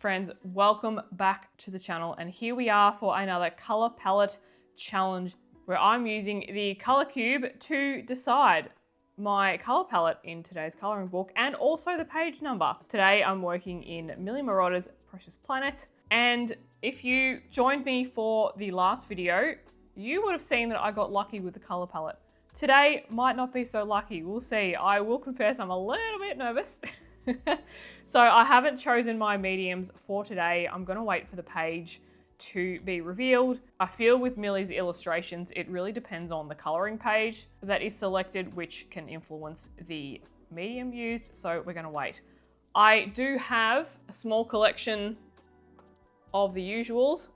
Friends, welcome back to the channel, and here we are for another color palette challenge where I'm using the color cube to decide my color palette in today's coloring book and also the page number. Today I'm working in Millie Marotta's Precious Planet, and if you joined me for the last video, you would have seen that I got lucky with the color palette. Today might not be so lucky, we'll see. I will confess I'm a little bit nervous. So I haven't chosen my mediums for today. I'm gonna wait for the page to be revealed. I feel with Millie's illustrations, it really depends on the coloring page that is selected, which can influence the medium used. So we're gonna wait. I do have a small collection of the usuals.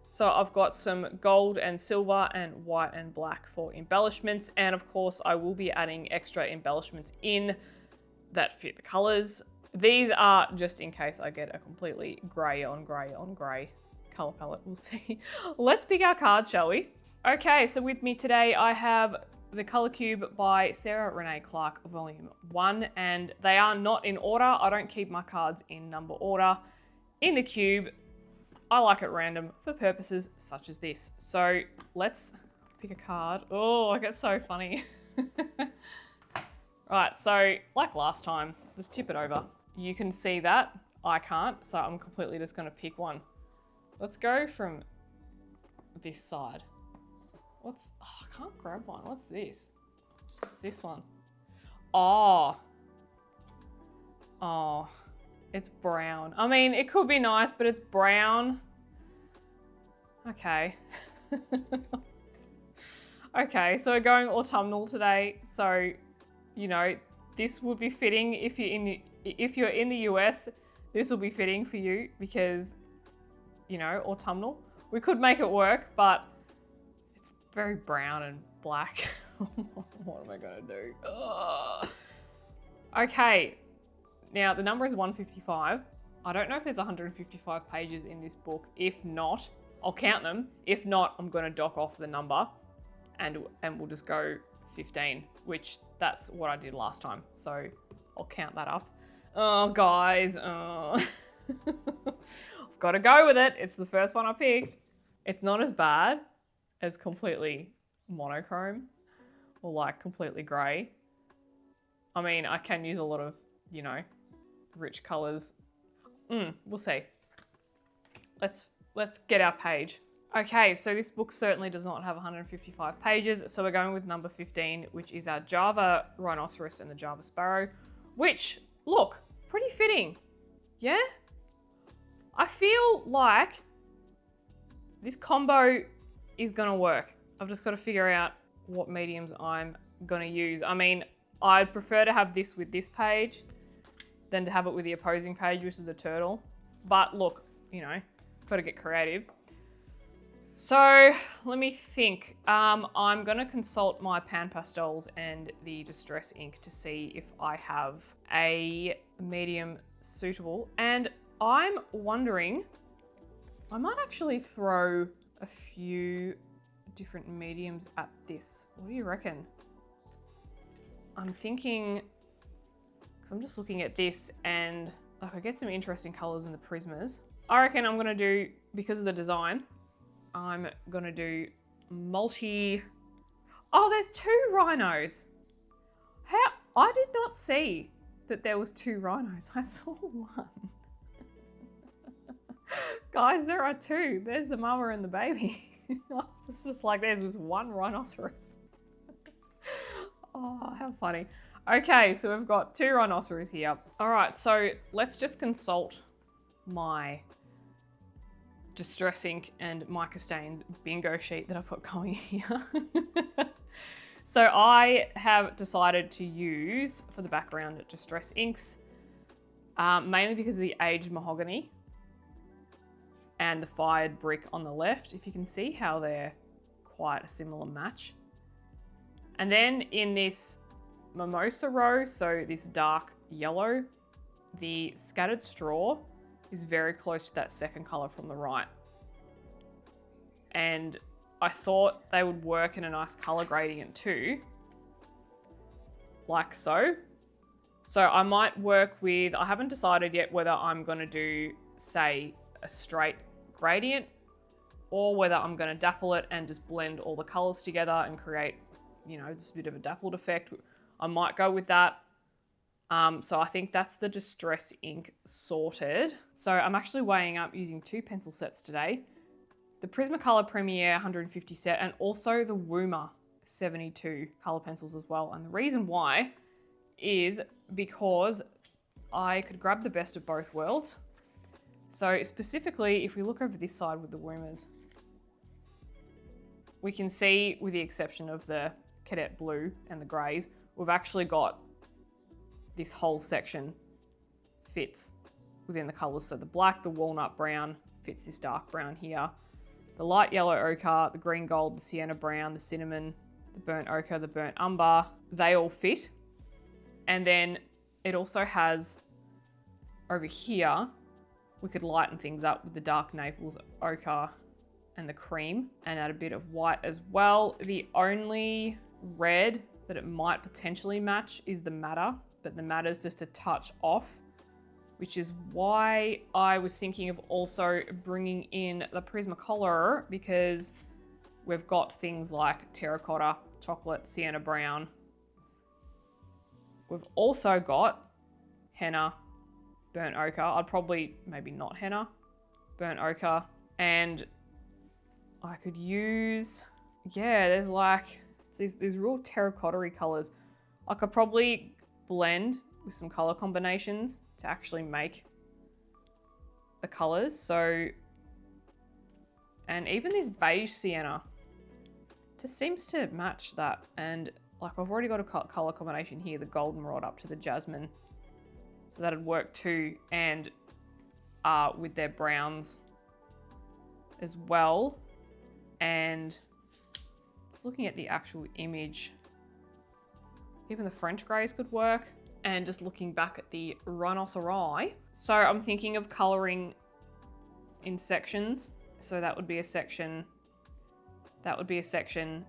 So I've got some gold and silver and white and black for embellishments. And of course I will be adding extra embellishments in that fit the colors. These are just in case I get a completely grey on grey on grey color palette. We'll see. Let's pick our cards, shall we? Okay, so with me today I have the Color Cube by Sarah Renae Clark, Volume 1, and they are not in order. I don't keep my cards in number order in the cube. I like it random for purposes such as this. So let's pick a card. Oh, I get so funny. Right, so like last time, just tip it over. You can see that, I can't, so I'm completely just gonna pick one. Let's go from this side. Oh, I can't grab one, what's this? This one. Oh, it's brown. I mean, it could be nice, but it's brown. Okay. Okay, so we're going autumnal today, so you know, this would be fitting if you're in the US, this will be fitting for you because, you know, autumnal. We could make it work, but it's very brown and black. What am I gonna do? Ugh. Okay, now the number is 155. I don't know if there's 155 pages in this book. If not, I'll count them. If not, I'm gonna dock off the number and we'll just go 15, which that's what I did last time. So I'll count that up. Oh, guys. Oh. I've got to go with it. It's the first one I picked. It's not as bad as completely monochrome or like completely grey. I mean, I can use a lot of, you know, rich colours. We'll see. Let's get our page. Okay, so this book certainly does not have 155 pages, so we're going with number 15, which is our Java Rhinoceros and the Java Sparrow, which, look, pretty fitting, yeah? I feel like this combo is gonna work. I've just gotta figure out what mediums I'm gonna use. I mean, I'd prefer to have this with this page than to have it with the opposing page, which is a turtle. But look, you know, gotta get creative. So let me think. I'm gonna consult my pan pastels and the distress ink to see if I have a medium suitable. And I'm wondering, I might actually throw a few different mediums at this. What do you reckon? I'm thinking, because I'm just looking at this and like I get some interesting colors in the Prismas. I reckon I'm gonna do, because of the design, I'm gonna do multi... Oh, there's two rhinos. How? I did not see that there was two rhinos. I saw one. Guys, there are two. There's the mama and the baby. It's just like there's this one rhinoceros. Oh, how funny. Okay, so we've got two rhinoceros here. All right, so let's just consult my distress ink and mica stains bingo sheet that I've got going here. So I have decided to use, for the background, distress inks, mainly because of the aged mahogany and the fired brick on the left. If you can see how they're quite a similar match. And then in this mimosa row, so this dark yellow, the scattered straw is very close to that second color from the right. And I thought they would work in a nice color gradient too, like so. So I might work with, I haven't decided yet whether I'm gonna do say, a straight gradient, or whether I'm going to dapple it and just blend all the colors together and create, you know, just a bit of a dappled effect. I might go with that. So I think that's the Distress ink sorted. So I'm actually weighing up using 2 pencil sets today. The Prismacolor Premier 150 set and also the Woomer 72 color pencils as well. And the reason why is because I could grab the best of both worlds. So specifically, if we look over this side with the Woomers, we can see, with the exception of the Cadet Blue and the Greys, we've actually got this whole section fits within the colors. So the black, the walnut brown fits this dark brown here. The light yellow ochre, the green gold, the sienna brown, the cinnamon, the burnt ochre, the burnt umber, they all fit. And then it also has over here, we could lighten things up with the dark Naples ochre and the cream and add a bit of white as well. The only red that it might potentially match is the madder, but the madder's just a touch off, which is why I was thinking of also bringing in the Prismacolor, because we've got things like terracotta, chocolate, sienna brown. We've also got henna, burnt ochre. I'd probably, maybe not henna, burnt ochre. And I could use, yeah, there's like, these real terracotta-y colors. I could probably blend with some color combinations to actually make the colors. So, and even this beige sienna just seems to match that. And like, I've already got a color combination here, the goldenrod up to the jasmine. So that'd work too. And with their browns as well. And just looking at the actual image, even the French greys could work. And just looking back at the rhinoceri. So I'm thinking of coloring in sections. So that would be a section. That would be a section.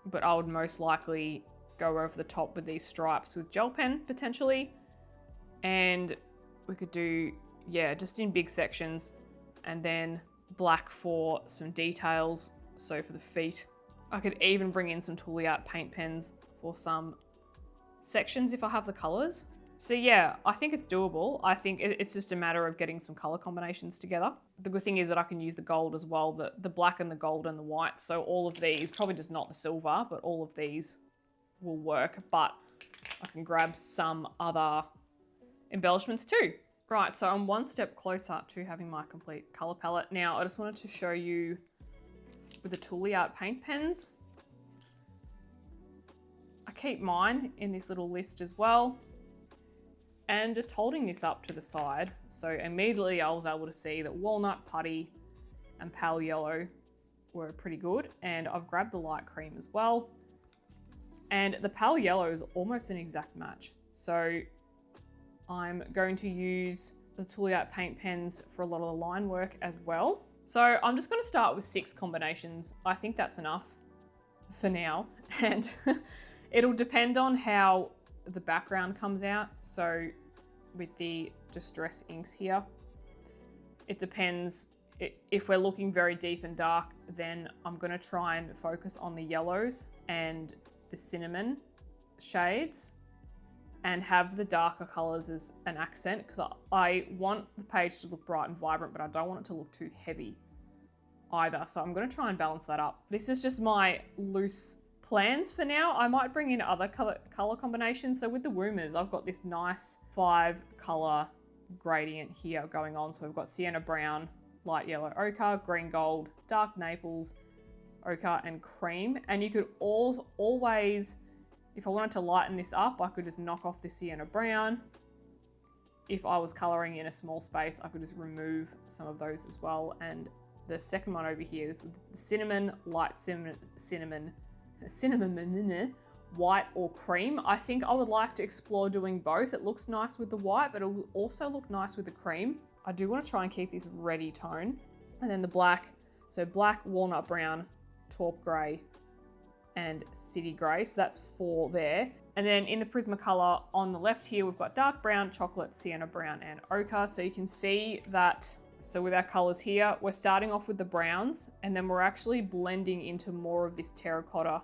But I would most likely go over the top with these stripes with gel pen potentially. And we could do, yeah, just in big sections. And then black for some details. So for the feet. I could even bring in some Tooli-art Paint pens for some sections if I have the colors. So yeah, I think it's doable. I think it's just a matter of getting some color combinations together. The good thing is that I can use the gold as well, the black and the gold and the white. So all of these, probably just not the silver, but all of these will work. But I can grab some other embellishments too. Right, so I'm one step closer to having my complete color palette. Now, I just wanted to show you with the Tooli-art Paint pens. I keep mine in this little list as well. And just holding this up to the side. So immediately I was able to see that walnut, putty, and pale yellow were pretty good. And I've grabbed the light cream as well. And the pale yellow is almost an exact match. So I'm going to use the Tooli-art Paint pens for a lot of the line work as well. So I'm just going to start with 6 combinations. I think that's enough for now. And it'll depend on how the background comes out. So with the Distress inks here, it depends. If we're looking very deep and dark, then I'm going to try and focus on the yellows and the cinnamon shades and have the darker colors as an accent, because I want the page to look bright and vibrant, but I don't want it to look too heavy either. So I'm going to try and balance that up. This is just my loose plans for now. I might bring in other color combinations. So with the Woomers, I've got this nice 5 color gradient here going on. So we've got sienna brown, light yellow ochre, green gold, dark Naples ochre, and cream. And you could always, if I wanted to lighten this up, I could just knock off the sienna brown. If I was coloring in a small space, I could just remove some of those as well. And the second one over here is the cinnamon, light cinnamon, white or cream. I think I would like to explore doing both. It looks nice with the white, but it'll also look nice with the cream. I do want to try and keep this reddy tone. And then the black, so black, walnut brown, taupe grey, and city grey. So that's 4 there. And then in the Prismacolor on the left here, we've got dark brown, chocolate, sienna brown, and ochre. So you can see that, so with our colors here, we're starting off with the browns and then we're actually blending into more of this terracotta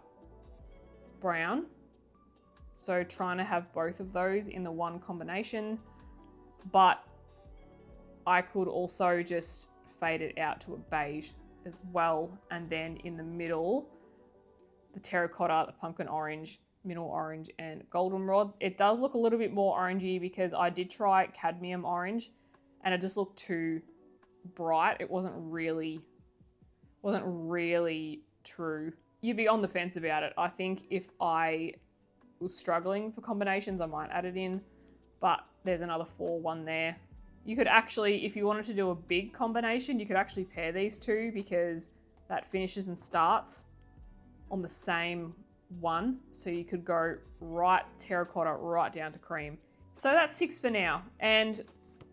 brown. So trying to have both of those in the one combination, but I could also just fade it out to a beige as well. And then in the middle, the terracotta, the pumpkin orange, mineral orange, and goldenrod. It does look a little bit more orangey because I did try cadmium orange and it just looked too bright. It wasn't really true. You'd be on the fence about it. I think if I was struggling for combinations, I might add it in, but there's another 4-1 there. You could actually, if you wanted to do a big combination, you could actually pair these two because that finishes and starts on the same one. So you could go right terracotta right down to cream. So that's 6 for now. And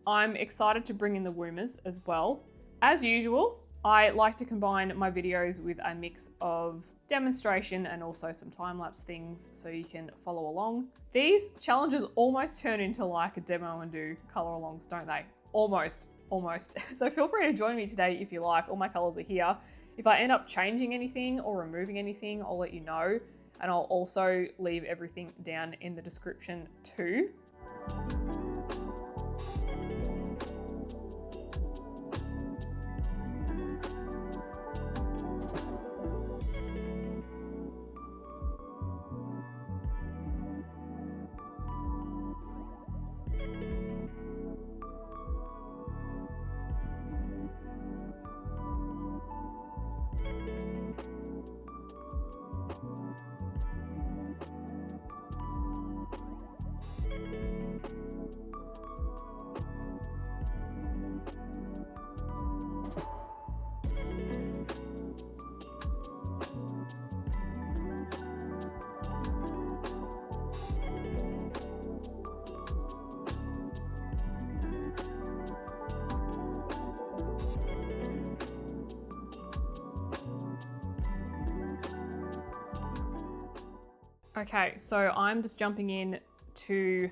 I'm excited to bring in the Woomers as well. As usual, I like to combine my videos with a mix of demonstration and also some time-lapse things so you can follow along. These challenges almost turn into like a demo and do color alongs, don't they? Almost. So feel free to join me today if you like. All my colors are here. If I end up changing anything or removing anything, I'll let you know. And I'll also leave everything down in the description too. Okay, so I'm just jumping in to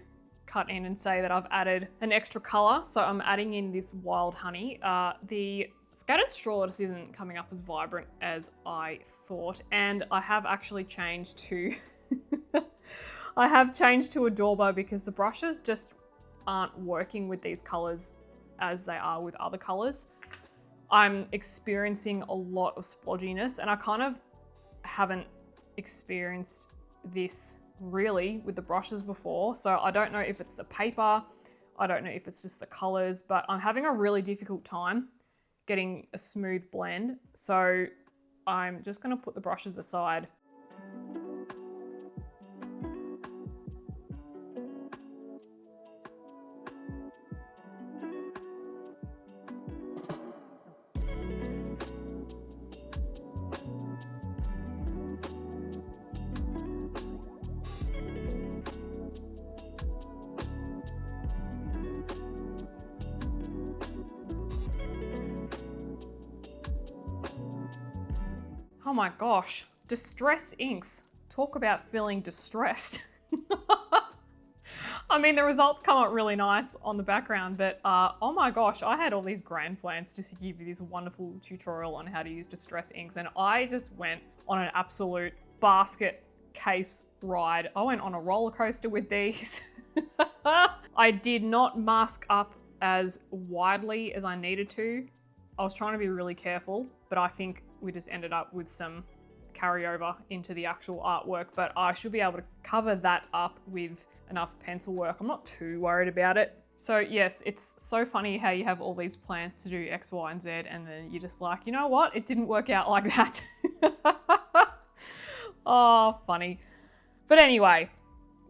cut in and say that I've added an extra color. So I'm adding in this wild honey. The scattered straw just isn't coming up as vibrant as I thought. And I have actually changed to, I have changed to a Adorba because the brushes just aren't working with these colors as they are with other colors. I'm experiencing a lot of splodginess and I kind of haven't experienced this really with the brushes before. So I don't know if it's the paper, I don't know if it's just the colors, but I'm having a really difficult time getting a smooth blend. So I'm just going to put the brushes aside. Oh my gosh, Distress inks. Talk about feeling distressed. I mean, the results come out really nice on the background, but oh my gosh, I had all these grand plans just to give you this wonderful tutorial on how to use Distress inks, and I just went on an absolute basket case ride. I went on a roller coaster with these. I did not mask up as widely as I needed to. I was trying to be really careful, but I think we just ended up with some carryover into the actual artwork, but I should be able to cover that up with enough pencil work. I'm not too worried about it. So yes, it's so funny how you have all these plans to do X, Y, and Z, and then you're just like, you know what? It didn't work out like that. Oh, funny. But anyway,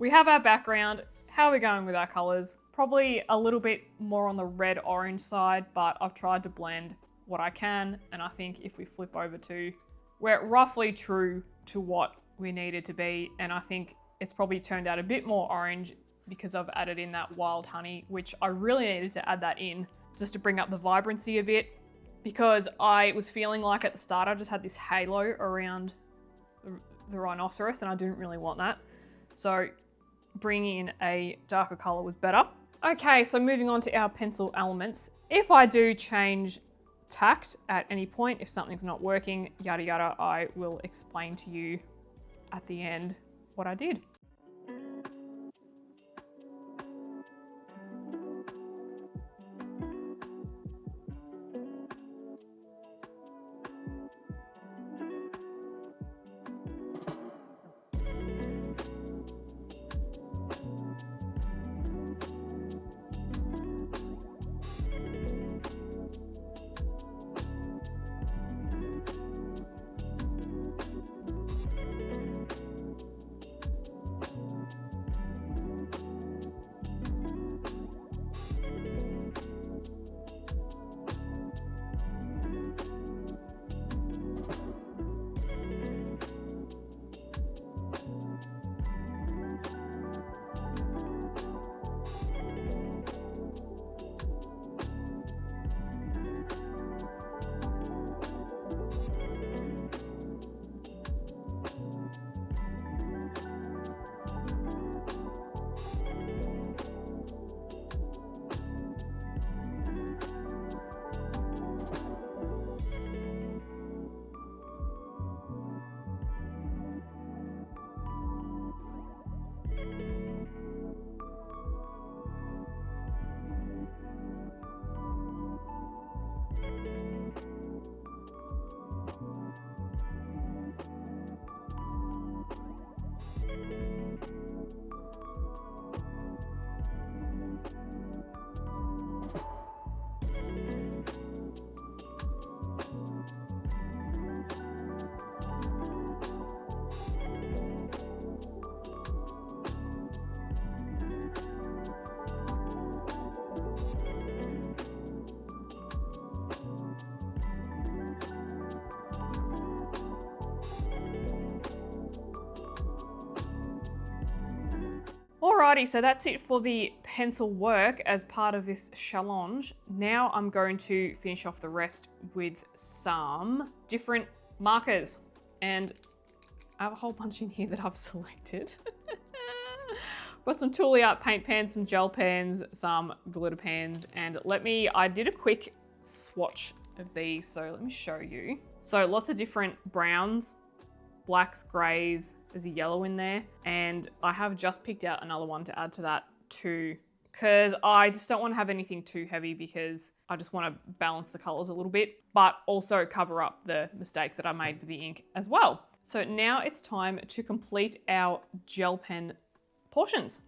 we have our background. How are we going with our colors? Probably a little bit more on the red-orange side, but I've tried to blend what I can, and I think if we flip over to, we're roughly true to what we needed to be, and I think it's probably turned out a bit more orange because I've added in that wild honey, which I really needed to add that in just to bring up the vibrancy a bit, because I was feeling like at the start I just had this halo around the rhinoceros and I didn't really want that. So bringing in a darker color was better. Okay, so moving on to our pencil elements. If I do change tact at any point, if something's not working, yada yada, I will explain to you at the end what I did. Alrighty, so that's it for the pencil work as part of this challenge. Now I'm going to finish off the rest with some different markers. And I have a whole bunch in here that I've selected. Got some Tooli-art Paint pens, some gel pens, some glitter pens, and I did a quick swatch of these, so let me show you. So lots of different browns, blacks, grays, there's a yellow in there, and I have just picked out another one to add to that too, because I just don't want to have anything too heavy because I just want to balance the colors a little bit, but also cover up the mistakes that I made with the ink as well. So now it's time to complete our gel pen portions.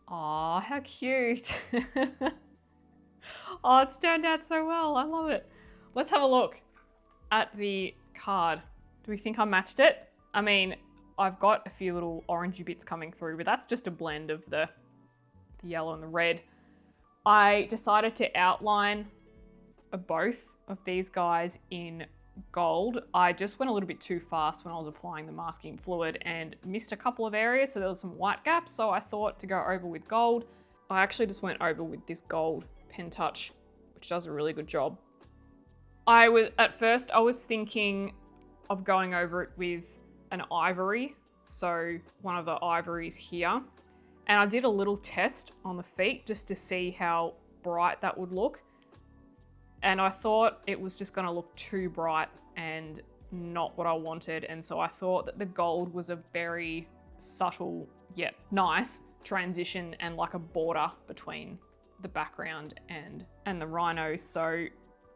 Aw, how cute. Oh, it's turned out so well. I love it. Let's have a look at the card. Do we think I matched it? I mean, I've got a few little orangey bits coming through, but that's just a blend of the yellow and the red. I decided to outline both of these guys in gold. I just went a little bit too fast when I was applying the masking fluid and missed a couple of areas, so there was some white gaps, so I thought to go over with gold. I actually just went over with this gold pen touch, which does a really good job. At first I was thinking of going over it with an ivory, so one of the ivories here, and I did a little test on the feet just to see how bright that would look. And I thought it was just gonna look too bright and not what I wanted. And so I thought that the gold was a very subtle yet nice transition and like a border between the background and the rhinos. So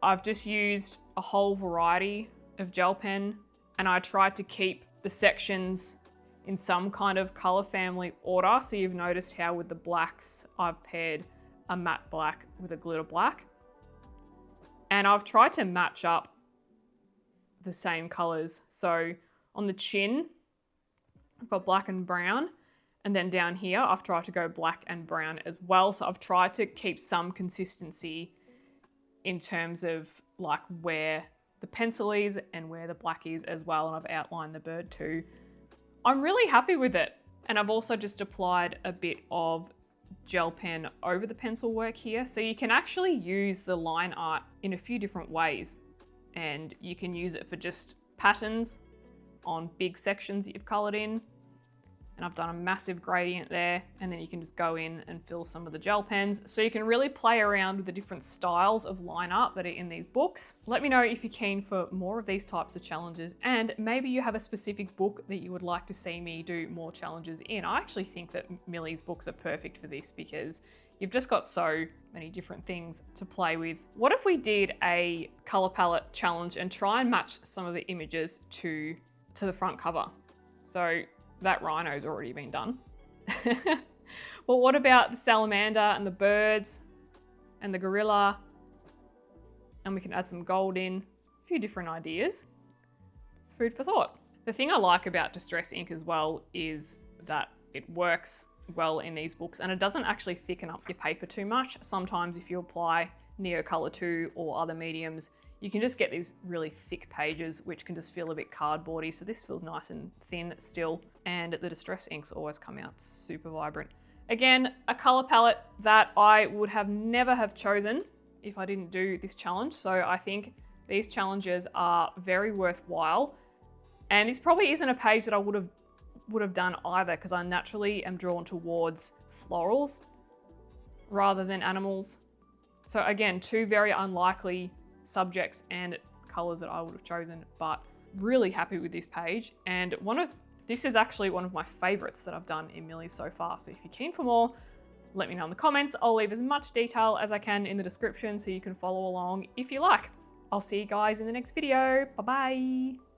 I've just used a whole variety of gel pen, and I tried to keep the sections in some kind of color family order. So you've noticed how with the blacks, I've paired a matte black with a glitter black. And I've tried to match up the same colors. So on the chin, I've got black and brown. And then down here, I've tried to go black and brown as well. So I've tried to keep some consistency in terms of like where the pencil is and where the black is as well. And I've outlined the bird too. I'm really happy with it. And I've also just applied a bit of gel pen over the pencil work here. So you can actually use the line art in a few different ways. And you can use it for just patterns on big sections that you've colored in. And I've done a massive gradient there, and then you can just go in and fill some of the gel pens. So you can really play around with the different styles of line art that are in these books. Let me know if you're keen for more of these types of challenges, and maybe you have a specific book that you would like to see me do more challenges in. I actually think that Millie's books are perfect for this because you've just got so many different things to play with. What if we did a color palette challenge and try and match some of the images to the front cover? So that rhino's already been done. Well, what about the salamander and the birds and the gorilla? And we can add some gold in. A few different ideas. Food for thought. The thing I like about Distress ink as well is that it works well in these books and it doesn't actually thicken up your paper too much. Sometimes if you apply Neocolor 2 or other mediums, you can just get these really thick pages, which can just feel a bit cardboardy. So this feels nice and thin still. And the Distress inks always come out super vibrant. Again, a color palette that I would have never have chosen if I didn't do this challenge. So I think these challenges are very worthwhile. And this probably isn't a page that I would have done either, because I naturally am drawn towards florals rather than animals. So again, two very unlikely subjects and colors that I would have chosen, but really happy with this page. And this is actually one of my favorites that I've done in Millie so far. So if you're keen for more, let me know in the comments. I'll leave as much detail as I can in the description so you can follow along if you like. I'll see you guys in the next video. Bye-bye.